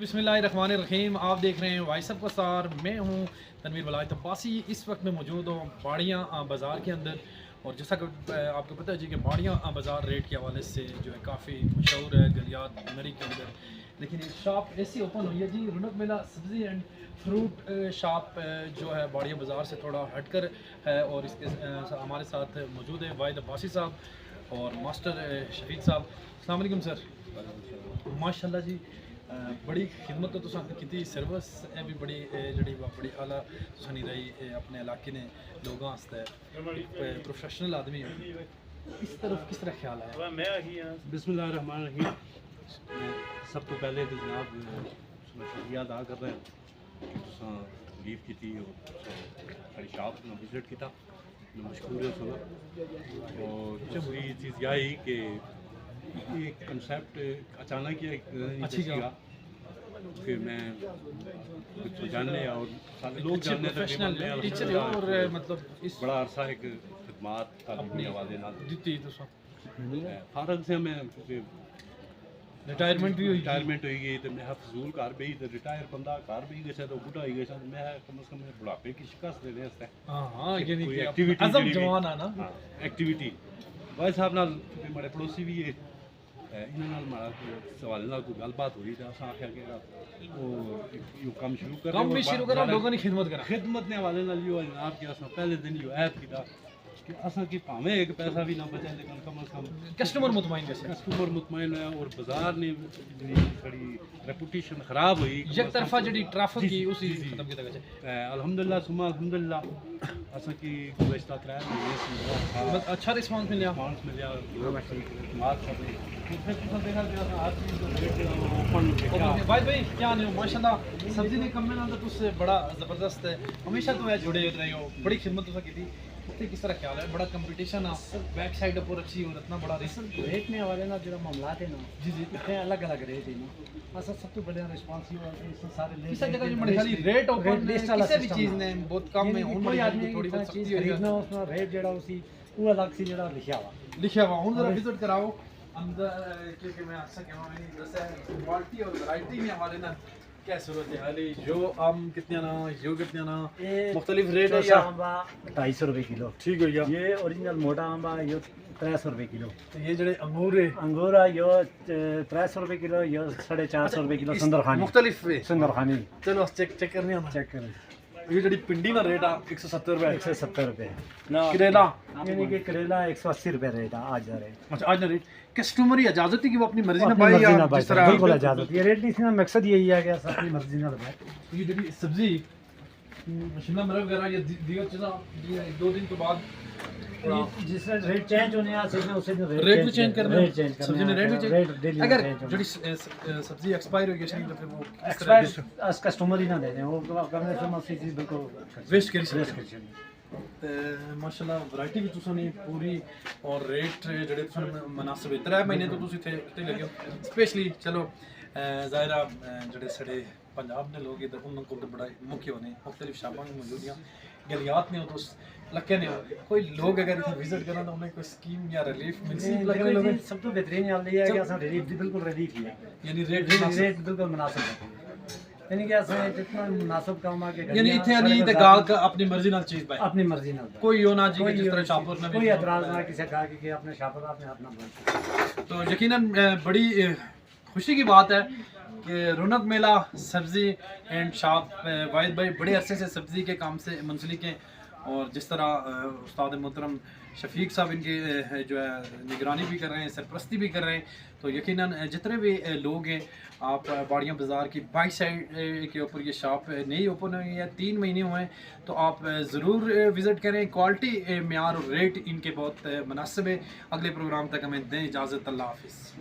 बिस्मिल्लाहिर्रहमानिर्रहीम। आप देख रहे हैं वॉइस ऑफ कसार। मैं हूं तनवीर वलायत अब्बासी। इस वक्त मैं मौजूद हूं बाड़ियाँ बाज़ार के अंदर। और जैसा कि आपको पता है जी कि बाड़ियाँ बाज़ार रेट के हवाले से जो है काफ़ी मशहूर है गलियात मरी के अंदर। लेकिन एक शॉप ऐसी ओपन हुई है जी, रौनक मेला सब्ज़ी एंड फ्रूट शॉप जो है बाड़ियाँ बाज़ार से थोड़ा हटकर है। और इसके हमारे साथ मौजूद है वाहिद अब्बासी साहब और मास्टर शफीक साहब। अस्सलाम वालेकुम सर। माशाल्लाह जी, बड़ी खिदमत तो तुसां कीती, सर्विस भी बड़ी जड़ी बड़ी आला तुसां नी रही अपने इलाके ने लोगों वास्ते। प्रोफेशनल आदमी हो, इस तरफ किस तरह ख्याल है? बिस्मिल्लाहिर्रहमानिर्रहीम। सब तो पहले तो जनाब शुक्रिया अदा कर रहे हैं तुसां लीव की थी और सारी शॉप में विजिट किया, मैं मशहूर है सुना। और दूसरी चीज़ यह ही कि ये कंसेप्ट अचानक ही अच्छी किया, फिर मैं कुछ जानने और सारे लोग जानने प्रोफेशनल टीचर हो और मतलब इस बड़ा अरसा एक खिदमात तालीमी हवाले नाल दी तुसां फारग से मैं रिटायरमेंट भी हुई। रिटायरमेंट हो गई तो मैं फजूल घर भी तो रिटायर बंदा घर भी गया तो बुढ़ा हो गया तो मैं कम से कम बुढ़ापे की शिकस्त देने वास्ते हाँ ये नहीं एक्टिविटी अज़म जवान है ना एक्टिविटी भाई साहब नाल मेरे पड़ोसी भी है इन्हां नाल माड़ा सवाल नाल कोई गलबात हुई तो असां आख्या कि वो काम शुरू कर काम भी शुरू करा, लोगों की खिदमत करा। खिदमत ने हवाले नाल यो जनाब कि असां पहले दिन यो ऐप कीता कि असां की भावें एक पैसा भी ना बचे लेकिन कम से कम कस्टमर मुतमईन कैसे? कस्टमर मुतमईन है और बाजार ने थोड़ी रेपुटेशन खराब हुई एक तरफा जड़ी ट्रैफिक की उसी खत्म किया गया। अल्हम्दुलिल्लाह सुमा अल्हम्दुलिल्लाह असां की गुज़श्ता 3 महीने से अच्छा रिस्पांस मिला। रिस्पांस मिलिया बात कर रही फिर तुम देखा कि आज भी ओपन भाई क्या नहीं हो माशाल्लाह सब्जी ने कम में ना तो तुझसे बड़ा ज़बरदस्त है। हमेशा तो जुड़े रहे हो, बड़ी खिदमत तो की थी। उससे किस तरह ख्याल है? बड़ा कंपटीशन है बैक साइड पर अच्छी और इतना बड़ा रेट ने हवाले ना जो मामला है ना जी जी इतने अलग अलग रेट है ना असल सब तो बढ़िया रिस्पांस ही है इस सारे किस जगह जो मेरे खाली रेट ओपन लिस्ट किसी भी चीज ने बहुत कम में कोई आदमी थोड़ी बहुत चीज सस्ती हो खरीदना उसमें रेट जेड़ा उसी वो अलग सी जेड़ा लिखा हुआ लिखा हुआ हूं। जरा विजिट कराओ अंदर क्योंकि मैं अच्छा कह रहा हूं जैसे क्वालिटी और वैरायटी में हवाले ना क्या सूरत है हाली जो आम कितने ना यो कितने ना मुख्तलिफ रेट है या 250 रुपए किलो ठीक हो गया। ये ओरिजिनल मोटा आम है यो 300 रुपए किलो। तो ये जड़े अंगूर है अंगूर है यो 300 रुपए किलो यो 450 रुपए किलो सुंदरखानी मुख्तलिफ है सुंदरखानी। चलो चेक करने आना चेक करें ये जड़ी पिंडी ना रेट आ 170 रुपए 170 रुपए करेला यानी कि करेला 180 रुपए रेट है आज रेट। अच्छा आज ना रेट कस्टमर की इजाजत है कि वो अपनी मर्जी ना अपनी पाए मर्जी या ना जिस पाए तरह बिल्कुल इजाजत ये रेट नहीं इसका मकसद यही है कि अपनी मर्जी ना पाए। ये जड़ी सब्जी शिमला मिर्च वगैरह ये दियो चला ये 2 दिन के बाद जिस रेट चेंज होने आ सकते उसे रेट भी चेंज करना रेट चेंज करना सब्जी ने रेट भी रेट चेंज डेली अगर जड़ी सब्जी एक्सपायर हो गई तो फिर वो किस तरह एक्सपर्ट अस कस्टमर ही ना दे दें वो करने से मत चीज बिल्कुल वेस्ट करी वेस्ट सकते कर माशाल्लाह वैरायटी भी तुसां ने पूरी और रेट जड़े तुसां मुनासिब 3 महीने तो तुसी थे किते लगे स्पेशली चलो ज़ाहिरा जड़े सड़े पंजाब ने लोग इधर उन को बड़ा मुख्य होने मुख्तलिफ शाबां में मौजूद हैं गलियात ने तो लगे ने कोई लोग अगर इधर विजिट करना तो उन्हें कोई स्कीम या रिलीफ मिल सी लगे लोग सब तो बेहतरीन हाल ये है कि असा रिलीफ बिल्कुल रिलीफ है यानी रेट बिल्कुल मुनासिब है यानी कि असा जितना मुनासिब काम आ के यानी इथे नहीं ते गाल का अपनी मर्जी नाल चीज पाए अपनी मर्जी नाल कोई हो ना जी कि जिस तरह शाहपुर ने कोई एतराज ना किसी का कि अपने शाहपुर अपने हाथ ना तो यकीनन बड़ी खुशी की बात है कि रौनक मेला सब्ज़ी एंड शॉप वाहिद भाई बड़े अरसे से सब्ज़ी के काम से मुंसलिक हैं। और जिस तरह उस्ताद मोहतरम शफीक साहब इनके जो है निगरानी भी कर रहे हैं, सरपरस्ती भी कर रहे हैं। तो यकीनन जितने भी लोग हैं आप बाड़ियाँ बाज़ार की बाइक साइड के ऊपर ये शॉप नई ओपन हुई है 3 महीने हुए हैं। तो आप ज़रूर विज़िट करें। क्वालिटी मेयार और रेट इनके बहुत मुनासिब है। अगले प्रोग्राम तक हमें दें इजाज़त। अल्लाह हाफ़िज़।